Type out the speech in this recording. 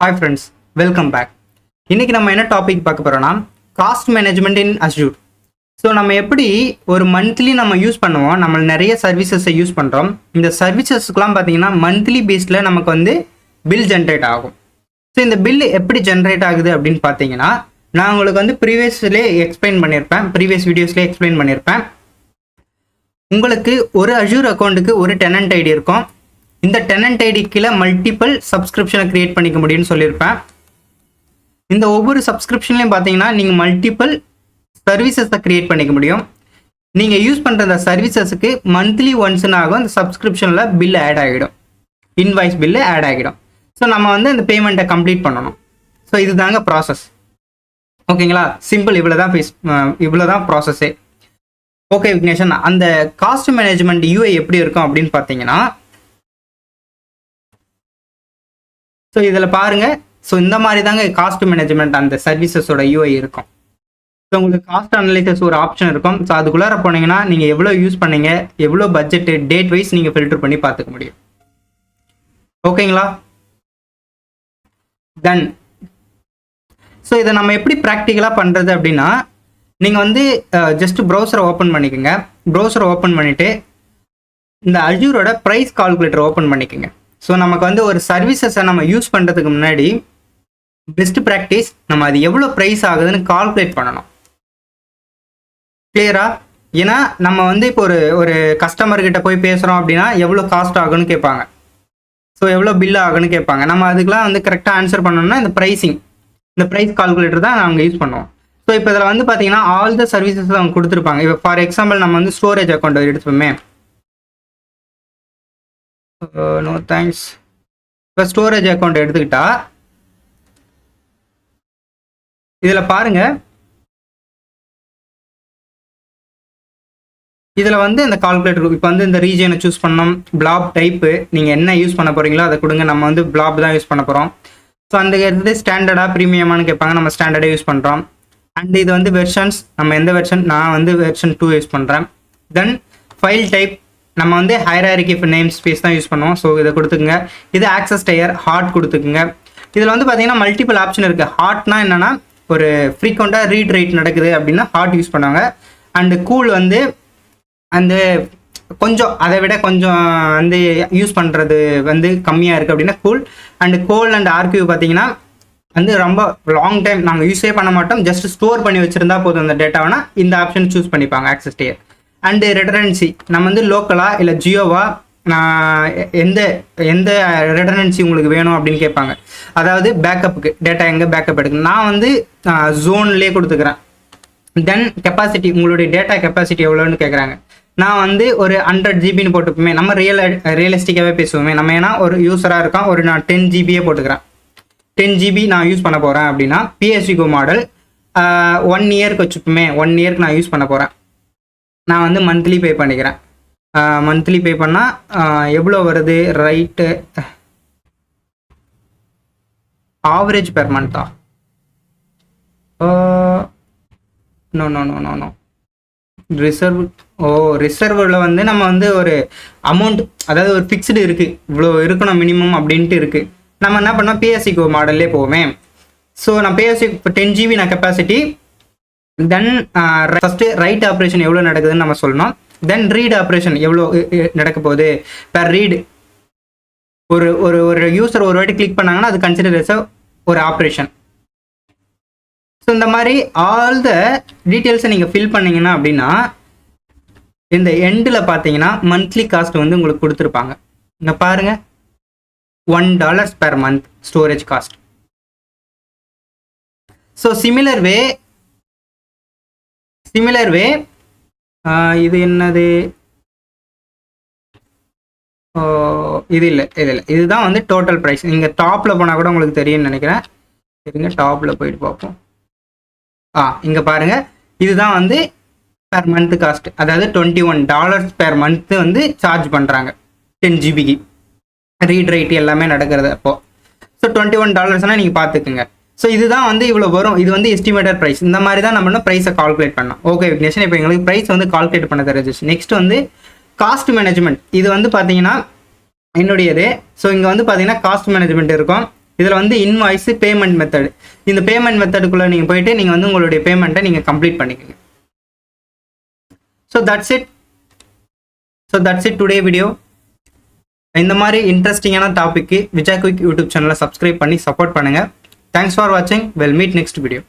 Hi friends, welcome back. இன்னைக்கு நம்ம என்ன டாபிக் பார்க்க போறோம்னா காஸ்ட் மேனேஜ்மெண்ட் இன் அஸ்யூர். ஸோ நம்ம எப்படி ஒரு மந்த்லி நம்ம யூஸ் பண்ணுவோம், நம்ம நிறைய சர்வீசஸை யூஸ் பண்ணுறோம். இந்த சர்வீசஸ்க்குலாம் பார்த்தீங்கன்னா மந்த்லி பேஸில் நமக்கு வந்து பில் ஜென்ரேட் ஆகும். ஸோ இந்த பில் எப்படி ஜென்ரேட் ஆகுது அப்படின்னு பார்த்தீங்கன்னா நான் உங்களுக்கு வந்து ப்ரீவியஸ் வீடியோஸ்லேயே எக்ஸ்பிளைன் பண்ணியிருப்பேன். உங்களுக்கு ஒரு அஸ்யூர் அக்கௌண்ட்டுக்கு ஒரு டெனன்ட் ஐடி இருக்கும். இந்த டெனன்ட் ஐடி கீழே மல்டிபிள் சப்ஸ்கிரிப்ஷனை கிரியேட் பண்ணிக்க முடியும்னு சொல்லியிருப்பேன். இந்த ஒவ்வொரு சப்ஸ்கிரிப்ஷன்லையும் பார்த்தீங்கன்னா நீங்கள் மல்டிபிள் சர்வீசஸை கிரியேட் பண்ணிக்க முடியும். நீங்கள் யூஸ் பண்ணுற அந்த சர்வீசஸுக்கு மந்த்லி ஒன்ஸ்னு ஆகும். அந்த சப்ஸ்கிரிப்ஷனில் பில் ஆட் ஆகிடும், இன்வாய்ஸ் பில்லு ஆட் ஆகிடும். ஸோ நம்ம வந்து அந்த பேமெண்ட்டை கம்ப்ளீட் பண்ணணும். ஸோ இதுதாங்க ப்ராசஸ். ஓகேங்களா, சிம்பிள். இவ்வளோதான் ப்ராசஸ்ஸே. ஓகே விக்னேஷன், அந்த காஸ்ட் மேனேஜ்மெண்ட் யூஐ எப்படி இருக்கும் அப்படின்னு பார்த்தீங்கன்னா, ஸோ இதில் பாருங்கள். ஸோ இந்த மாதிரி தாங்க காஸ்ட் மேனேஜ்மெண்ட் அந்த சர்வீசஸோட யூஐ இருக்கும். ஸோ உங்களுக்கு காஸ்ட் அனலைசஸ் ஒரு ஆப்ஷன் இருக்கும். ஸோ அதுக்குள்ளார போனீங்கன்னா நீங்கள் எவ்வளோ யூஸ் பண்ணீங்க, எவ்வளோ பட்ஜெட்டு, டேட் வைஸ் நீங்கள் ஃபில்டர் பண்ணி பார்த்துக்க முடியும். ஓகேங்களா, தென் ஸோ இதை நம்ம எப்படி ப்ராக்டிக்கலாக பண்ணுறது அப்படின்னா, நீங்கள் வந்து ஜஸ்ட் ப்ரௌசரை ஓப்பன் பண்ணிக்கோங்க. ப்ரௌசரை ஓப்பன் பண்ணிவிட்டு இந்த அஸ்யூரோட ப்ரைஸ் கால்குலேட்டர் ஓப்பன் பண்ணிக்கோங்க. ஸோ நமக்கு வந்து ஒரு சர்வீசஸை நம்ம யூஸ் பண்ணுறதுக்கு முன்னாடி பெஸ்ட் ப்ராக்டிஸ் நம்ம அது எவ்வளோ ப்ரைஸ் ஆகுதுன்னு கால்குலேட் பண்ணணும். கிளியரா? ஏன்னா நம்ம வந்து இப்போ ஒரு கஸ்டமர்கிட்ட போய் பேசுகிறோம் அப்படின்னா எவ்வளோ காஸ்ட் ஆகுன்னு கேட்பாங்க. ஸோ எவ்வளோ பில் ஆகுன்னு கேட்பாங்க. நம்ம அதுக்கெலாம் வந்து கரெக்டாக ஆன்சர் பண்ணணும்னா இந்த ப்ரைஸ் கால்குலேட்டர் தான் நாங்கள் யூஸ் பண்ணுவோம். ஸோ இப்போ இதில் வந்து பார்த்தீங்கன்னா ஆல் த சர்வீசஸ் அவங்க கொடுத்துருப்பாங்க. இப்போ ஃபார் எக்ஸாம்பிள் நம்ம வந்து ஸ்டோரேஜ் அக்கௌண்ட் எடுத்துப்போமே. No thanks. இப்போ ஸ்டோரேஜ் அக்கௌண்ட் எடுத்துக்கிட்டா இதில் பாருங்க, இதில் வந்து இந்த கால்குலேட்டர் இப்போ வந்து இந்த ரீஜனை சூஸ் பண்ணோம். பிளாப் டைப்பு நீங்கள் என்ன யூஸ் பண்ண போகிறீங்களோ அதை கொடுங்க. நம்ம வந்து பிளாப் தான் யூஸ் பண்ண போகிறோம். ஸோ அந்த இது ஸ்டாண்டர்டாக ப்ரீமியமானு கேட்பாங்க. நம்ம ஸ்டாண்டர்டே யூஸ் பண்ணுறோம். அண்ட் இது வந்து வெர்ஷன்ஸ், நம்ம எந்த வெர்ஷன், நான் வந்து வெர்ஷன் 2 யூஸ் பண்ணுறேன். தென் ஃபைல் டைப் நம்ம வந்து ஹைராரிக்கி நேம் ஸ்பேஸ் தான் யூஸ் பண்ணுவோம். ஸோ இதை கொடுத்துக்குங்க. இது ஆக்சஸ் டயர் ஹார்ட் கொடுத்துக்குங்க. இதில் வந்து பார்த்தீங்கன்னா மல்டிபிள் ஆப்ஷன் இருக்குது. ஹார்ட்னா என்னென்னா ஒரு ஃப்ரீக்வெண்ட்டாக ரீட் ரைட் நடக்குது அப்படின்னா ஹார்ட் யூஸ் பண்ணுவாங்க. அண்டு கூல் வந்து அந்த கொஞ்சம் அதை விட கொஞ்சம் வந்து யூஸ் பண்ணுறது வந்து கம்மியாக இருக்குது அப்படின்னா cool. And goal and argue பார்த்தீங்கன்னா வந்து ரொம்ப லாங் டைம் நாங்கள் யூஸே பண்ண மாட்டோம், ஜஸ்ட் ஸ்டோர் பண்ணி வச்சுருந்தா போதும் அந்த டேட்டாவைனா இந்த ஆப்ஷன் சூஸ் பண்ணிப்பாங்க, ஆக்சஸ் டயர். அண்டு ரெடரன்சி நம்ம வந்து லோக்கலா இல்லை ஜியோவா, எந்த ரெடரன்சி உங்களுக்கு வேணும் அப்படின்னு கேட்பாங்க. அதாவது பேக்கப்புக்கு டேட்டா எங்கே பேக்கப் எடுக்கணும். நான் வந்து ஜோன்லேயே கொடுத்துக்கிறேன். தென் கெப்பாசிட்டி, உங்களுடைய டேட்டா கெப்பாசிட்டி எவ்வளோன்னு கேட்குறாங்க. நான் வந்து ஒரு 100 ஜிபின்னு போட்டுப்போமே. நம்ம ரியலிஸ்டிக்காகவே பேசுவோமே. நம்ம ஏன்னா ஒரு யூஸராக இருக்கோம், நான் 10 ஜிபியே போட்டுக்கிறேன். 10 ஜிபி நான் யூஸ் பண்ண போகிறேன் அப்படின்னா PSU மாடல் 1 இயருக்கு வச்சுப்போமே. 1 இயருக்கு நான் யூஸ் பண்ண போகிறேன். நான் வந்து மந்த்லி பே பண்ணிக்கிறேன். மந்த்லி பே பண்ணால் எவ்வளோ வருது, ரைட்டு, ஆவரேஜ் பெர் மந்த்தா? No no no no no ரிசர்வில் வந்து நம்ம வந்து ஒரு அமௌண்ட், அதாவது ஒரு ஃபிக்ஸ்டு இருக்குது, இவ்வளோ இருக்கணும் மினிமம் அப்படின்ட்டு இருக்குது. நம்ம என்ன பண்ணோம், PSU மாடல்லே போவோமே. ஸோ நான் PSU இப்போ 10 ஜிபி நான் கெப்பாசிட்டி. தென் ஃபஸ்ட்டு ரைட் ஆப்ரேஷன் எவ்வளோ நடக்குதுன்னு நம்ம சொல்லணும். தென் ரீட் ஆப்ரேஷன் எவ்வளோ நடக்க போகுது பெர் ரீடு. ஒரு யூஸர் ஒரு வாட்டி கிளிக் பண்ணாங்கன்னா அது கன்சிடர் ஒரு ஆப்ரேஷன். ஸோ இந்த மாதிரி ஆல் த டீட்டெயில்ஸை நீங்கள் ஃபில் பண்ணிங்கன்னா அப்படின்னா இந்த எண்டில் பார்த்தீங்கன்னா மந்த்லி காஸ்ட் வந்து உங்களுக்கு கொடுத்துருப்பாங்க. இங்கே பாருங்கள், $1 per month storage cost. So similar வே இது என்னது, இது இல்லை, இதுதான் வந்து டோட்டல் ப்ரைஸ். நீங்கள் டாப்பில் போனால் கூட உங்களுக்கு தெரியும்னு நினைக்கிறேன். சரிங்க, டாப்பில் போயிட்டு பார்ப்போம். இங்கே பாருங்கள், இதுதான் வந்து பெர் மந்த் காஸ்ட். அதாவது $21 பெர் மந்த்து வந்து சார்ஜ் பண்ணுறாங்க 10 ஜிபிக்கு. ரீட் ரைட் எல்லாமே நடக்கிறது அப்போது. ஸோ $21 நீங்கள் பார்த்துக்குங்க. ஸோ இதுதான் வந்து இவ்வளோ வரும். இது வந்து எஸ்டிமேட்டட் ப்ரைஸ். இந்த மாதிரி தான் நம்ம ப்ரைஸை கால்குலேட் பண்ணோம். ஓகே விக்னேஷன், இப்போ எங்களுக்கு ப்ரைஸ் வந்து கால்குலேட் பண்ண தெரிஞ்சிச்சு. நெக்ஸ்ட் வந்து காஸ்ட் மேனேஜ்மெண்ட். இது வந்து பார்த்தீங்கன்னா என்னுடையது. ஸோ இங்கே வந்து பார்த்தீங்கன்னா காஸ்ட் மேனேஜ்மெண்ட் இருக்கும். இதில் வந்து இன்வாய்ஸ் பேமெண்ட் மெத்தட், இந்த பேமெண்ட் மெத்தடுக்குள்ளே நீங்கள் போயிட்டு நீங்கள் வந்து உங்களுடைய பேமெண்ட்டை நீங்கள் கம்ப்ளீட் பண்ணிக்கோங்க. So that's it today video. இந்த மாதிரி இன்ட்ரெஸ்டிங்கான டாபிக்கு விஜய் குயிக் யூடியூப் சேனலை சப்ஸ்கிரைப் பண்ணி சப்போர்ட் பண்ணுங்கள். தேங்க்ஸ் ஃபார் வாட்சிங். Well meet next video.